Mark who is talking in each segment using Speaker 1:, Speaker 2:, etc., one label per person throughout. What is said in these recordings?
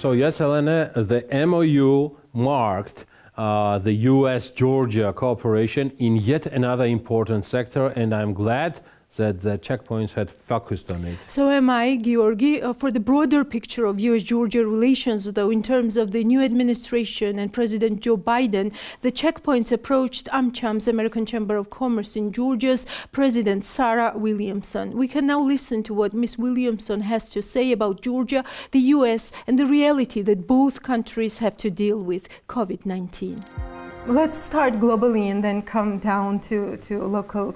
Speaker 1: So yes, Elena, the MOU marked the U.S.-Georgia cooperation in yet another important sector, and I'm glad that the checkpoints had focused on it.
Speaker 2: So am I, Georgi. For the broader picture of U.S.-Georgia relations, though, in terms of the new administration and President Joe Biden, the checkpoints approached AmChams, American Chamber of Commerce in Georgia's President Sarah Williamson. We can now listen to what Ms. Williamson has to say about Georgia, the U.S., and the reality that both countries have to deal with COVID-19. Let's start globally and then come down to local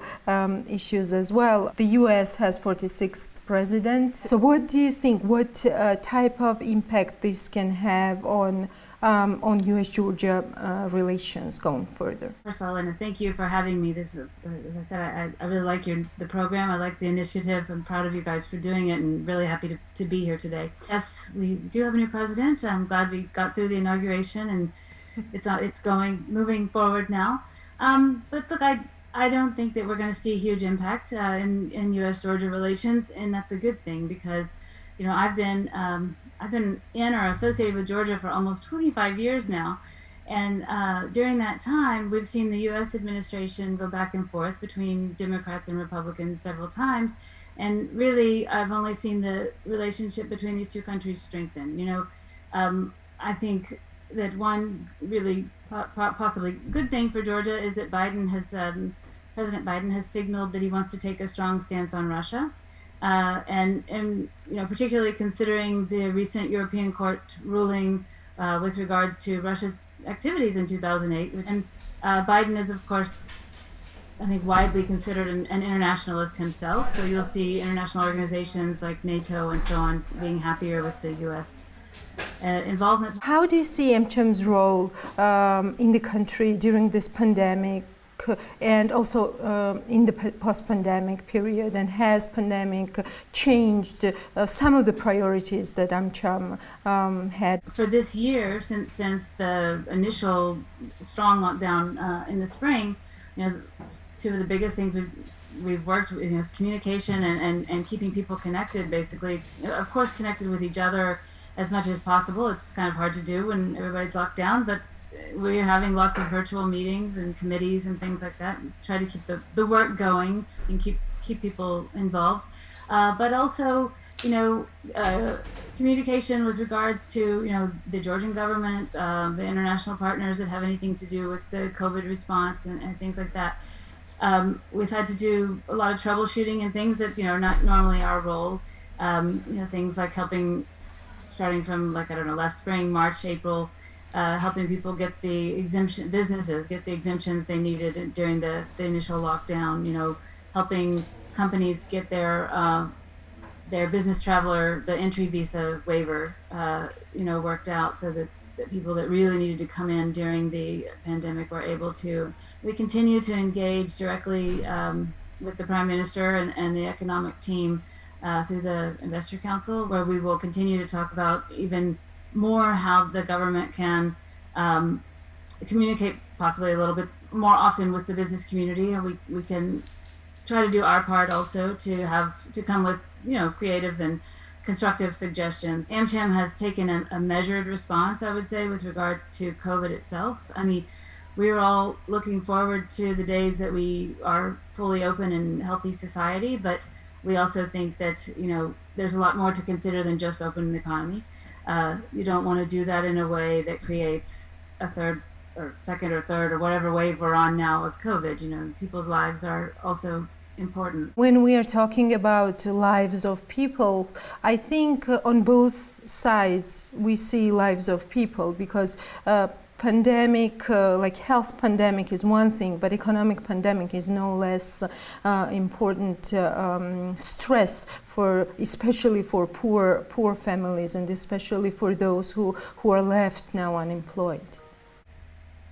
Speaker 2: issues as well. The U.S. has 46th president. So what do you think? What type of impact this can have on U.S.-Georgia relations going further?
Speaker 3: First of all, Elena, thank you for having me. This is, as I said, I really like the program. I like the initiative. I'm proud of you guys for doing it and really happy to be here today. Yes, we do have a new president. I'm glad we got through the inauguration and it's moving forward now. But look, I don't think that we're going to see a huge impact in U.S.-Georgia relations, and that's a good thing because, you know, I've been in or associated with Georgia for almost 25 years now, and during that time, we've seen the U.S. administration go back and forth between Democrats and Republicans several times, and really, I've only seen the relationship between these two countries strengthen. You know, I think that one really possibly good thing for Georgia is that President Biden has signaled that he wants to take a strong stance on Russia, and you know, particularly considering the recent European Court ruling with regard to Russia's activities in 2008. And Biden is, of course, I think, widely considered an internationalist himself. So you'll see international organizations like NATO and so on being happier with the U.S. Involvement.
Speaker 2: How do you see AmCham's role in the country during this pandemic and also in the post-pandemic period? And has pandemic changed some of the priorities that AmCham had?
Speaker 3: For this year, since the initial strong lockdown in the spring, you know, two of the biggest things we've worked with, you know, is communication and keeping people connected, basically, of course, connected with each other as much as possible. It's kind of hard to do when everybody's locked down, but we're having lots of virtual meetings and committees and things like that. We try to keep the work going and keep people involved. But also, you know, communication with regards to, you know, the Georgian government, the international partners that have anything to do with the COVID response and things like that. We've had to do a lot of troubleshooting and things that, you know, are not normally our role. You know, things like helping, starting from, like, I don't know, last spring, March, April, helping people get the businesses get the exemptions they needed during the initial lockdown, you know, helping companies get their business traveler, the entry visa waiver, you know, worked out so that people that really needed to come in during the pandemic were able to. We continue to engage directly with the Prime Minister and the economic team through the Investor Council, where we will continue to talk about even more how the government can communicate possibly a little bit more often with the business community, and we can try to do our part also to come with, you know, creative and constructive suggestions. AmCham has taken a measured response, I would say, with regard to COVID itself. I mean, we are all looking forward to the days that we are fully open and healthy society, but we also think that, you know, there's a lot more to consider than just opening the economy. You don't want to do that in a way that creates a third or second or third or whatever wave we're on now of COVID. You know, people's lives are also important.
Speaker 2: When we are talking about lives of people, I think on both sides we see lives of people, because pandemic, like health pandemic is one thing, but economic pandemic is no less important stress especially for poor families, and especially for those who are left now unemployed.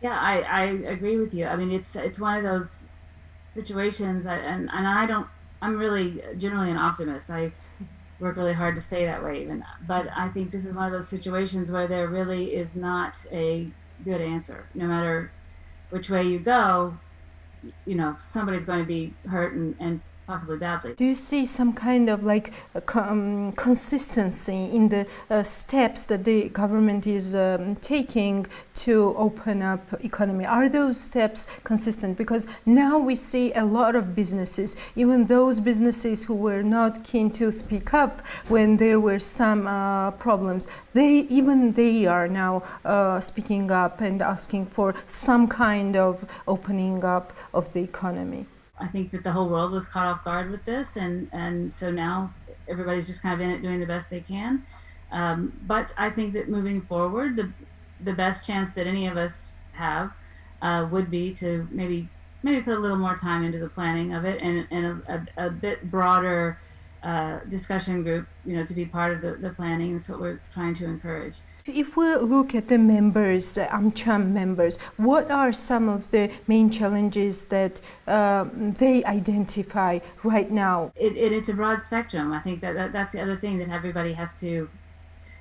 Speaker 3: Yeah, I agree with you. I mean, it's one of those situations, and I'm really generally an optimist. I work really hard to stay that way even, but I think this is one of those situations where there really is not a good answer. No matter which way you go, you know, somebody's going to be hurt and possibly badly.
Speaker 2: Do you see some kind of like consistency in the steps that the government is taking to open up economy? Are those steps consistent? Because now we see a lot of businesses, even those businesses who were not keen to speak up when there were some problems, they are now speaking up and asking for some kind of opening up of the economy.
Speaker 3: I think that the whole world was caught off guard with this, and so now everybody's just kind of in it doing the best they can. But I think that moving forward, the best chance that any of us have would be to maybe put a little more time into the planning of it, and a bit broader discussion group, to be part of the planning. That's what we're trying to encourage.
Speaker 2: If we look at the members, AmCham members, what are some of the main challenges that they identify right now?
Speaker 3: It's a broad spectrum. I think that's the other thing that everybody has to,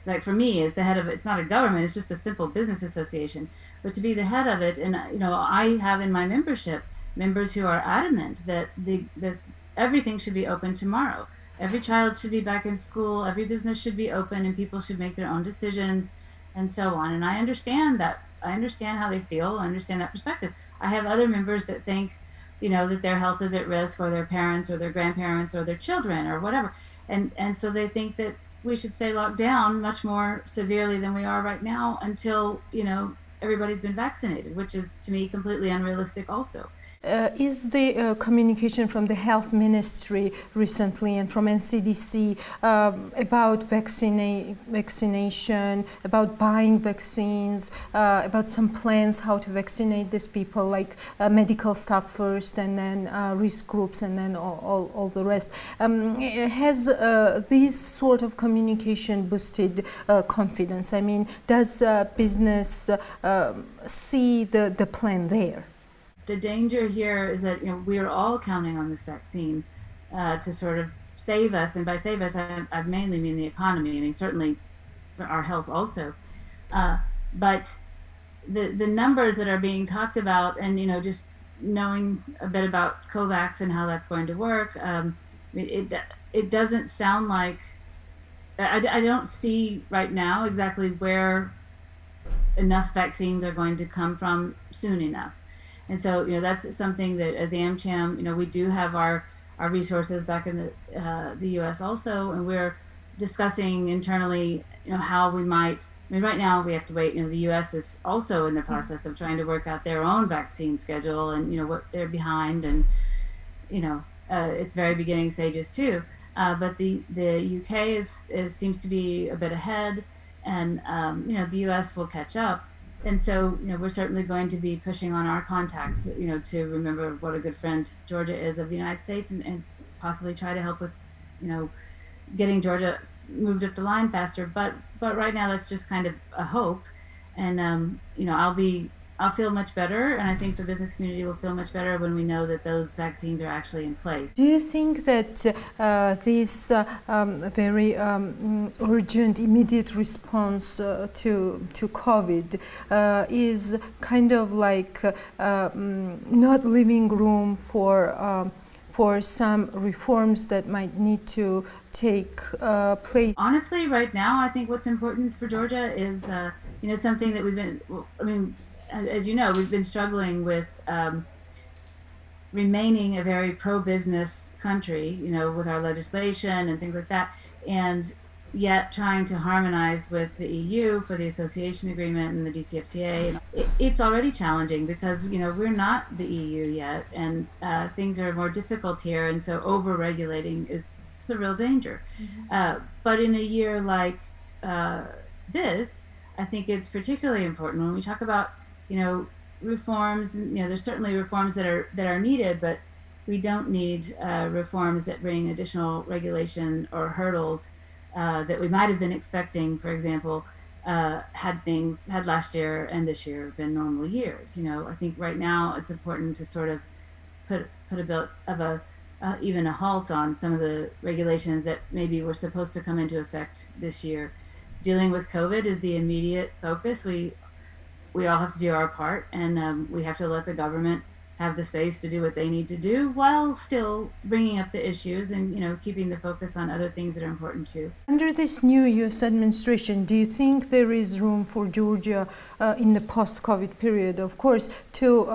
Speaker 3: like for me, as the head of it, it's not a government, it's just a simple business association. But to be the head of it, and I have in my membership members who are adamant that that everything should be open tomorrow. Every child should be back in school, every business should be open, and people should make their own decisions, and so on. And I understand that. I understand how they feel. I understand that perspective. I have other members that think, that their health is at risk, or their parents, or their grandparents, or their children, or whatever. And so they think that we should stay locked down much more severely than we are right now until, everybody's been vaccinated, which is, to me, completely unrealistic also.
Speaker 2: Is the communication from the health ministry recently and from NCDC about vaccination, about buying vaccines, about some plans how to vaccinate these people, like medical staff first and then risk groups and then all the rest? Has this sort of communication boosted confidence? I mean, does business see the plan there?
Speaker 3: The danger here is that we are all counting on this vaccine to sort of save us, and by save us, I mainly mean the economy. I mean, certainly for our health also, but the numbers that are being talked about, and just knowing a bit about COVAX and how that's going to work, it doesn't sound like I don't see right now exactly where enough vaccines are going to come from soon enough. And so, that's something that as AmCham, we do have our resources back in the U.S. also, and we're discussing internally, how we might. I mean, right now we have to wait. The U.S. is also in the process of trying to work out their own vaccine schedule, and what they're behind, and it's very beginning stages too. But the U.K. seems to be a bit ahead, and the U.S. will catch up. And so, we're certainly going to be pushing on our contacts, to remember what a good friend Georgia is of the United States, and possibly try to help with, getting Georgia moved up the line faster. But right now, that's just kind of a hope. And, I'll feel much better, and I think the business community will feel much better when we know that those vaccines are actually in place.
Speaker 2: Do you think that this very urgent, immediate response to COVID is kind of like not leaving room for some reforms that might need to take place?
Speaker 3: Honestly, right now, I think what's important for Georgia is, something that we've been, as you know, we've been struggling with remaining a very pro-business country, with our legislation and things like that, and yet trying to harmonize with the EU for the association agreement and the DCFTA. It's already challenging because, we're not the EU yet, and things are more difficult here, and so over-regulating is a real danger. Mm-hmm. But in a year like this, I think it's particularly important when we talk about reforms, and there's certainly reforms that are needed, but we don't need reforms that bring additional regulation or hurdles that we might have been expecting. For example, had last year and this year been normal years. I think right now it's important to sort of put a bit of even a halt on some of the regulations that maybe were supposed to come into effect this year. Dealing with COVID is the immediate focus. We all have to do our part, and we have to let the government have the space to do what they need to do while still bringing up the issues and, keeping the focus on other things that are important too.
Speaker 2: Under this new U.S. administration, do you think there is room for Georgia in the post-COVID period, of course, to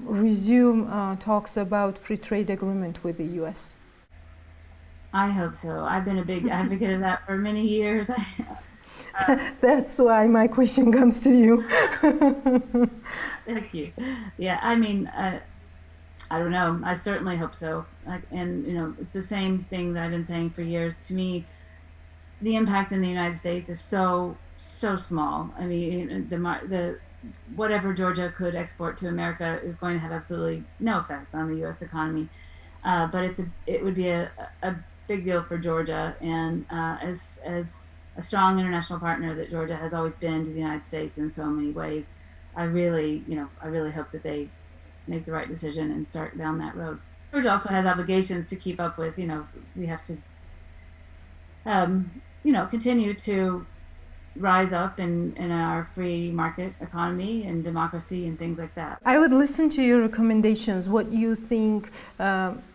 Speaker 2: resume talks about free trade agreement with the U.S.?
Speaker 3: I hope so. I've been a big advocate of that for many years.
Speaker 2: That's why my question comes to you.
Speaker 3: Thank you. Yeah, I mean, I don't know. I certainly hope so. And it's the same thing that I've been saying for years. To me, the impact in the United States is so small. I mean, the whatever Georgia could export to America is going to have absolutely no effect on the U.S. economy. But it would be a big deal for Georgia, and as a strong international partner that Georgia has always been to the United States in so many ways, I really hope that they make the right decision and start down that road. Georgia also has obligations to keep up with. We have to, continue to rise up in our free market economy and democracy and things like that.
Speaker 2: I would listen to your recommendations, what you think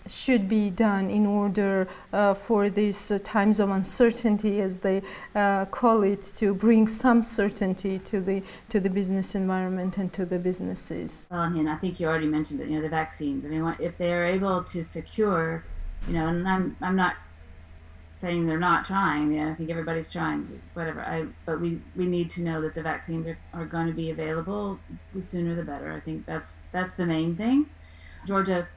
Speaker 2: should be done in order for these times of uncertainty, as they call it, to bring some certainty to the business environment and to the businesses.
Speaker 3: Well, I mean, I think you already mentioned it, the vaccines. I mean, if they are able to secure, and I'm not saying they're not trying. I think everybody's trying, whatever. But we need to know that the vaccines are going to be available. The sooner the better. I think that's the main thing. Georgia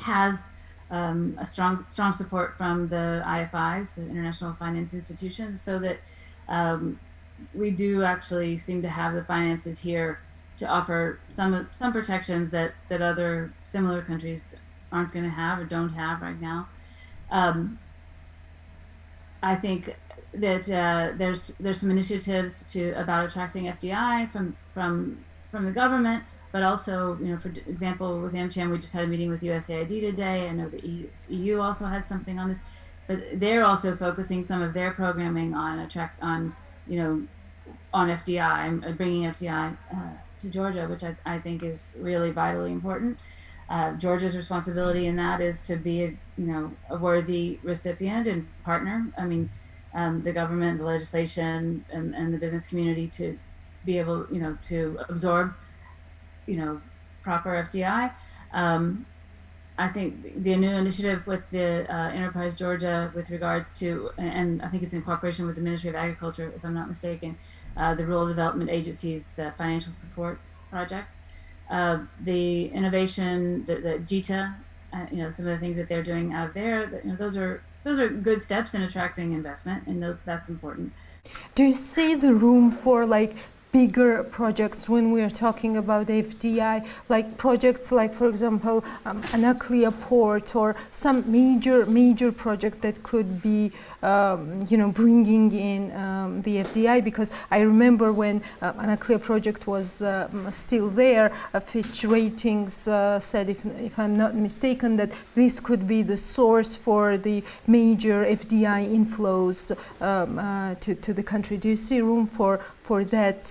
Speaker 3: has a strong support from the IFIs, the International Finance Institutions, so that we do actually seem to have the finances here to offer some protections that other similar countries aren't going to have or don't have right now. I think that there's some initiatives about attracting FDI from the government, but also, for example, with AmCham, we just had a meeting with USAID today. I know the EU also has something on this, but they're also focusing some of their programming on FDI and bringing FDI to Georgia, which I think is really vitally important. Georgia's responsibility in that is to be a worthy recipient and partner. I mean, the government, the legislation, and the business community to be able, to absorb, proper FDI. I think the new initiative with the Enterprise Georgia with regards to, and I think it's in cooperation with the Ministry of Agriculture, if I'm not mistaken, the rural development agencies, the financial support projects. The innovation, the JITA, some of the things that they're doing out of there, those are good steps in attracting investment, and that's important.
Speaker 2: Do you see the room for bigger projects when we are talking about FDI, like projects like, for example, Anaklia Port, or some major project that could be bringing in the FDI? Because I remember when Anaklia project was still there, Fitch Ratings said, if I'm not mistaken, that this could be the source for the major FDI inflows to the country. Do you see room for that,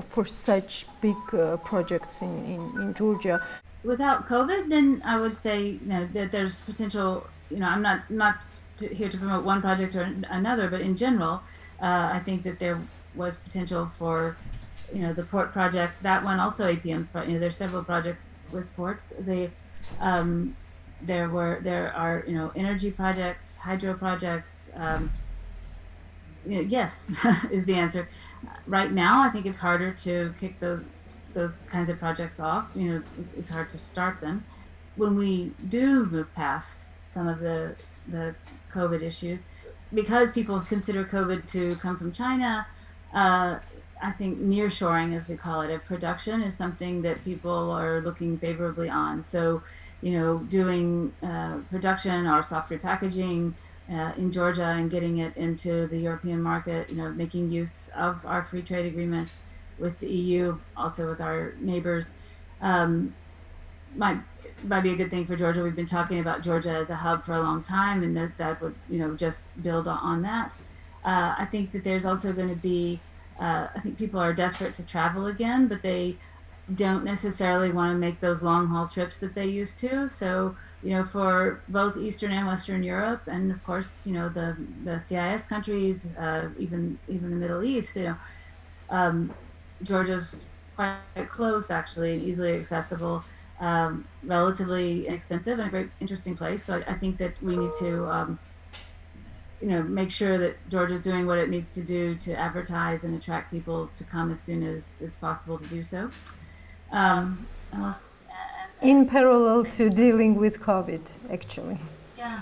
Speaker 2: for such big projects in Georgia?
Speaker 3: Without COVID, then I would say that there's potential. I'm not here to promote one project or another, but in general, I think that there was potential for, the port project. That one also APM. There's several projects with ports. There are energy projects, hydro projects. Yes, is the answer. Right now, I think it's harder to kick those kinds of projects off. It's hard to start them. When we do move past some of the COVID issues, because people consider COVID to come from China, I think nearshoring, as we call it, of production is something that people are looking favorably on. So, doing production or soft repackaging in Georgia and getting it into the European market, making use of our free trade agreements with the EU, also with our neighbors, might be a good thing for Georgia. We've been talking about Georgia as a hub for a long time, and that would, just build on that. I think that there's also going to be, I think people are desperate to travel again, but they don't necessarily want to make those long haul trips that they used to. So, for both Eastern and Western Europe, and of course, the CIS countries, even the Middle East, Georgia's quite close, actually, and easily accessible, relatively inexpensive, and a great, interesting place. So I think that we need to, make sure that Georgia's doing what it needs to do to advertise and attract people to come as soon as it's possible to do so.
Speaker 2: In parallel to dealing with COVID, actually.
Speaker 3: Yeah.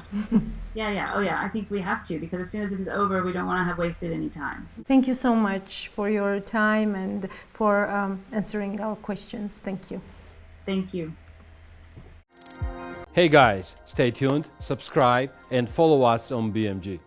Speaker 3: Yeah. Oh, yeah. I think we have to, because as soon as this is over, we don't want to have wasted any time.
Speaker 2: Thank you so much for your time and for answering our questions. Thank you.
Speaker 3: Thank you.
Speaker 1: Hey guys, stay tuned, subscribe, and follow us on BMG.